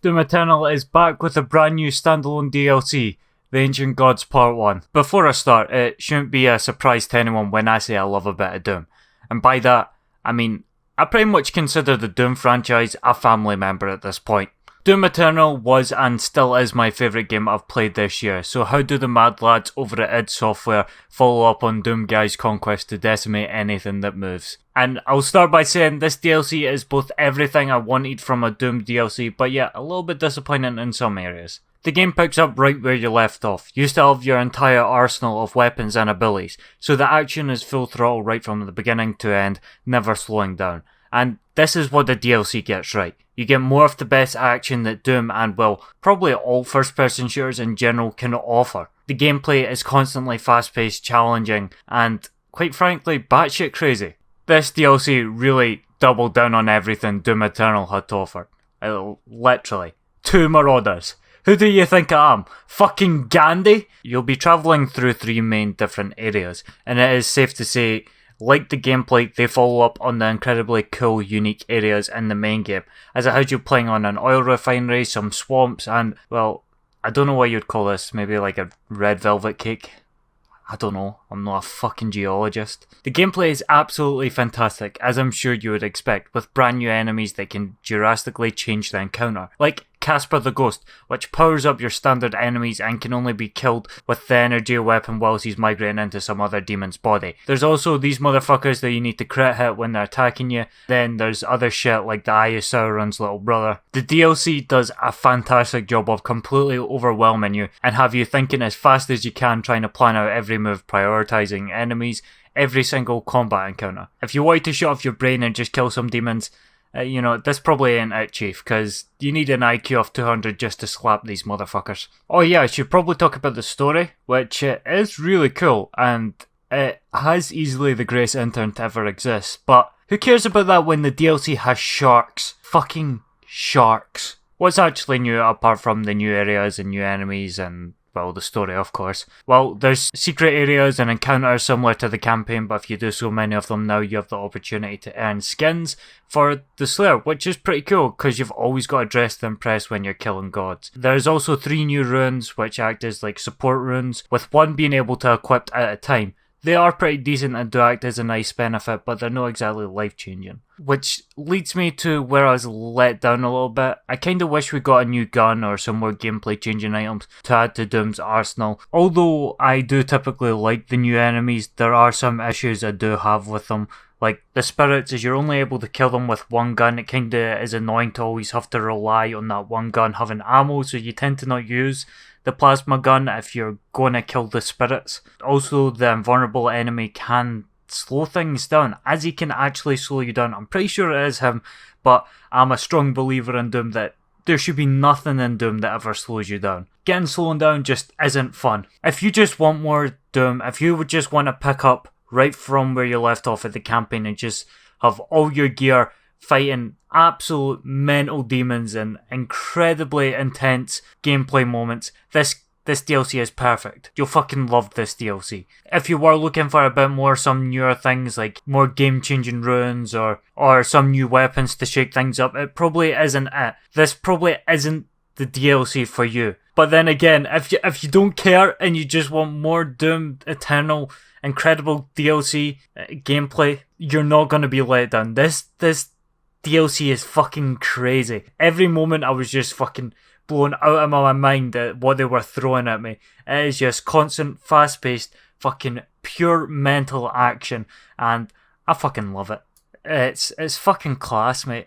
Doom Eternal is back with a brand new standalone DLC, The Ancient Gods Part 1. Before I start, it shouldn't be a surprise to anyone when I say I love a bit of Doom. And by that, I mean, I pretty much consider the Doom franchise a family member at this point. Doom Eternal was and still is my favourite game I've played this year, so how do the mad lads over at id Software follow up on Doom Guy's conquest to decimate anything that moves? And I'll start by saying this DLC is both everything I wanted from a Doom DLC, but yet a little bit disappointing in some areas. The game picks up right where you left off. You still have your entire arsenal of weapons and abilities, so the action is full throttle right from the beginning to end, never slowing down. And this is what the DLC gets right. You get more of the best action that Doom and, well, probably all first-person shooters in general can offer. The gameplay is constantly fast-paced, challenging, and, quite frankly, batshit crazy. This DLC really doubled down on everything Doom Eternal had to offer. Literally. 2 Marauders. Who do you think I am? Fucking Gandhi? You'll be travelling through 3 main different areas, and it is safe to say, like the gameplay, they follow up on the incredibly cool, unique areas in the main game, as it has you playing on an oil refinery, some swamps, and, well, I don't know what you'd call this, maybe like a red velvet cake? I don't know, I'm not a fucking geologist. The gameplay is absolutely fantastic, as I'm sure you would expect, with brand new enemies that can drastically change the encounter. Like Casper the Ghost, which powers up your standard enemies and can only be killed with the energy weapon whilst he's migrating into some other demon's body. There's also these motherfuckers that you need to crit hit when they're attacking you. Then there's other shit like the Eye of Sauron's little brother. The DLC does a fantastic job of completely overwhelming you and have you thinking as fast as you can, trying to plan out every move, prioritizing enemies, every single combat encounter. If you wanted to shut off your brain and just kill some demons, this probably ain't it, Chief, because you need an IQ of 200 just to slap these motherfuckers. Oh yeah, I should probably talk about the story, which is really cool, and it has easily the greatest intern to ever exist, but who cares about that when the DLC has sharks? Fucking sharks. What's actually new apart from the new areas and new enemies and, well, the story, of course? Well, there's secret areas and encounters similar to the campaign, but if you do so many of them now, you have the opportunity to earn skins for the Slayer, which is pretty cool, because you've always got to dress to impress when you're killing gods. There's also 3 new runes, which act as like support runes, with 1 being able to equip at a time. They are pretty decent and do act as a nice benefit, but they're not exactly life-changing. Which leads me to where I was let down a little bit. I kinda wish we got a new gun or some more gameplay-changing items to add to Doom's arsenal. Although I do typically like the new enemies, there are some issues I do have with them. Like, the spirits, as you're only able to kill them with 1 gun, it kinda is annoying to always have to rely on that 1 gun having ammo, so you tend to not use the plasma gun if you're going to kill the spirits. Also, the invulnerable enemy can slow things down, as he can actually slow you down. I'm pretty sure it is him, but I'm a strong believer in Doom that there should be nothing in Doom that ever slows you down. Getting slowed down just isn't fun. If you just want more Doom, if you would just want to pick up right from where you left off at the campaign and just have all your gear fighting absolute mental demons and incredibly intense gameplay moments, this DLC is perfect. You'll fucking love this DLC. If you were looking for a bit more, some newer things like more game-changing runes or some new weapons to shake things up, it probably isn't it. This probably isn't the DLC for you. But then again, if you don't care and you just want more Doom Eternal incredible DLC gameplay, you're not going to be let down. This DLC is fucking crazy. Every moment I was just fucking blown out of my mind at what they were throwing at me. It is just constant, fast-paced, fucking pure mental action, and I fucking love it. It's fucking class, mate.